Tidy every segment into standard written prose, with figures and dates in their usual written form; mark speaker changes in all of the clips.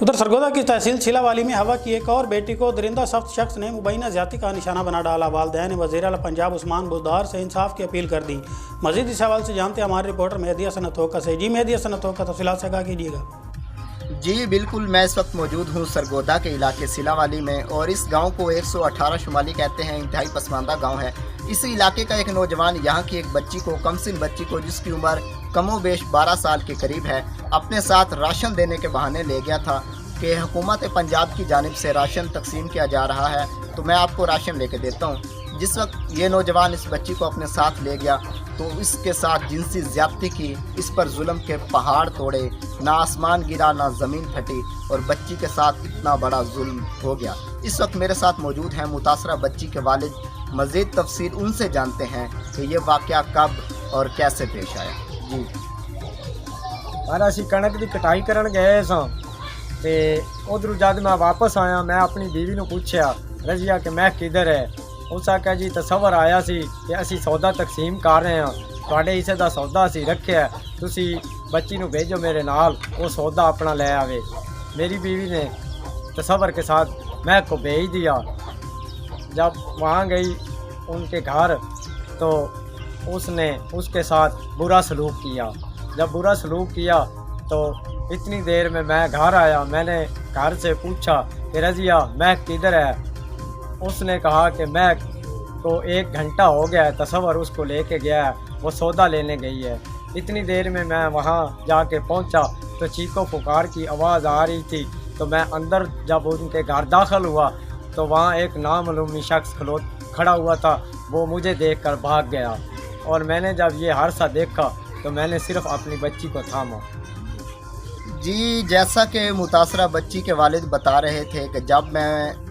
Speaker 1: उधर सरगोदा की तहसील छिलावाली में हवा की एक और बेटी को दरिंदा सख्त शख्स ने मुबैना ज्यादती का निशाना बना डाला। वालिदैन ने वज़ीर आला पंजाब उस्मान बुज़दार से इंसाफ की अपील कर दी। मज़ीद इस हवाले से जानते हैं हमारे रिपोर्टर मेहदी हसन अतोका से। जी मेहदी हसन अतोका, तफ़सीलात से आगाह कीजिएगा।
Speaker 2: जी बिल्कुल, मैं इस वक्त मौजूद हूँ सरगोदा के इलाके सिलावाली में, और इस गांव को 118 शुमाली कहते हैं। इंतहाई पसमानदा गांव है। इस इलाके का एक नौजवान यहाँ की एक बच्ची को, कमसिन बच्ची को, जिसकी उम्र कमोबेश 12 साल के करीब है, अपने साथ राशन देने के बहाने ले गया था कि हुकूमत पंजाब की जानिब से राशन तकसीम किया जा रहा है, तो मैं आपको राशन लेके देता हूँ। जिस वक्त ये नौजवान इस बच्ची को अपने साथ ले गया तो इसके साथ जिनसी ज़्यादती की, इस पर जुल्म के पहाड़ तोड़े, ना आसमान गिरा ना ज़मीन फटी, और बच्ची के साथ इतना बड़ा जुल्म हो गया। इस वक्त मेरे साथ मौजूद हैं मुतासरा बच्ची के वालिद। मज़ीद तफसील उनसे जानते हैं कि ये वाक़या कब और कैसे पेश आया। जी
Speaker 3: पर असी कणक की कटाई करन गए सां ते उधरों जब मैं वापस आया, मैं अपनी बीवी नूं पूछया रजिया कि मैं किधर है। उस आख्या जी तसवर आया सी कि असी सौदा तकसीम कर रहे हैं, तुहाडे हिस्से दा सौदा असी रखिया, तुसी बच्ची नूं भेजो मेरे नाल, वो सौदा अपना ले आवे। मेरी बीवी ने तसवर के साथ मैं को भेज दिया। जब वहाँ गई उनके घर तो उसने उसके साथ बुरा सलूक किया। जब बुरा सलूक किया तो इतनी देर में मैं घर आया। मैंने घर से पूछा कि रजिया मैं किधर है। उसने कहा कि मैं को 1 घंटा हो गया है, तसवर उसको लेके गया है, वो सौदा लेने गई है। इतनी देर में मैं वहाँ जाके पहुँचा तो चीखो पुकार की आवाज़ आ रही थी। तो मैं अंदर जब उनके घर दाखिल हुआ तो वहाँ एक नामालूमी शख्स खड़ा हुआ था। वो मुझे देखकर भाग गया, और मैंने जब ये हादसा देखा तो मैंने सिर्फ अपनी बच्ची को थामा।
Speaker 2: जी, जैसा कि मुतासरा बच्ची के वालिद बता रहे थे कि जब मैं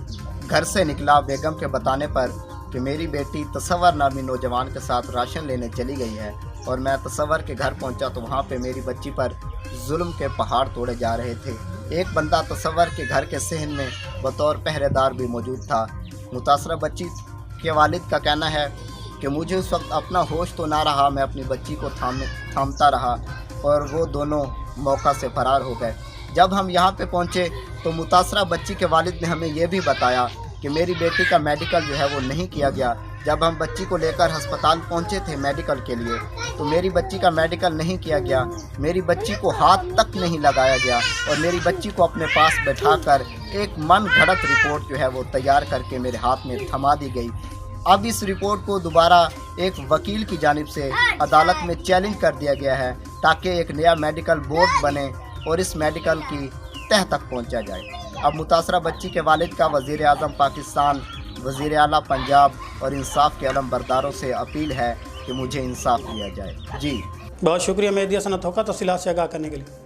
Speaker 2: घर से निकला बेगम के बताने पर कि मेरी बेटी तसवर नामी नौजवान के साथ राशन लेने चली गई है, और मैं तसवर के घर पहुंचा तो वहां पे मेरी बच्ची पर जुल्म के पहाड़ तोड़े जा रहे थे। एक बंदा तसवर के घर के सहन में बतौर पहरेदार भी मौजूद था। मुतासरा बच्ची के वालिद का कहना है कि मुझे उस वक्त अपना होश तो ना रहा, मैं अपनी बच्ची को थामता रहा, और वो दोनों मौका से फरार हो गए। जब हम यहाँ पे पहुँचे तो मुतासरा बच्ची के वालिद ने हमें ये भी बताया कि मेरी बेटी का मेडिकल जो है वो नहीं किया गया। जब हम बच्ची को लेकर अस्पताल पहुँचे थे मेडिकल के लिए, तो मेरी बच्ची का मेडिकल नहीं किया गया, मेरी बच्ची को हाथ तक नहीं लगाया गया, और मेरी बच्ची को अपने पास बैठाकर एक मन घड़त रिपोर्ट जो है वो तैयार करके मेरे हाथ में थमा दी गई। अब इस रिपोर्ट को दोबारा एक वकील की जानिब से अदालत में चैलेंज कर दिया गया है ताकि एक नया मेडिकल बोर्ड बने और इस मेडिकल की तह तक पहुंचा जाए। अब मुतासरा बच्ची के वालिद का वज़ीर आज़म पाकिस्तान, वज़ीर आला पंजाब और इंसाफ के अलमबरदारों से अपील है कि मुझे इंसाफ दिया जाए। जी
Speaker 1: बहुत शुक्रिया मेहदी हसन अतोका, तफ़सीलात से आगाह करने के लिए।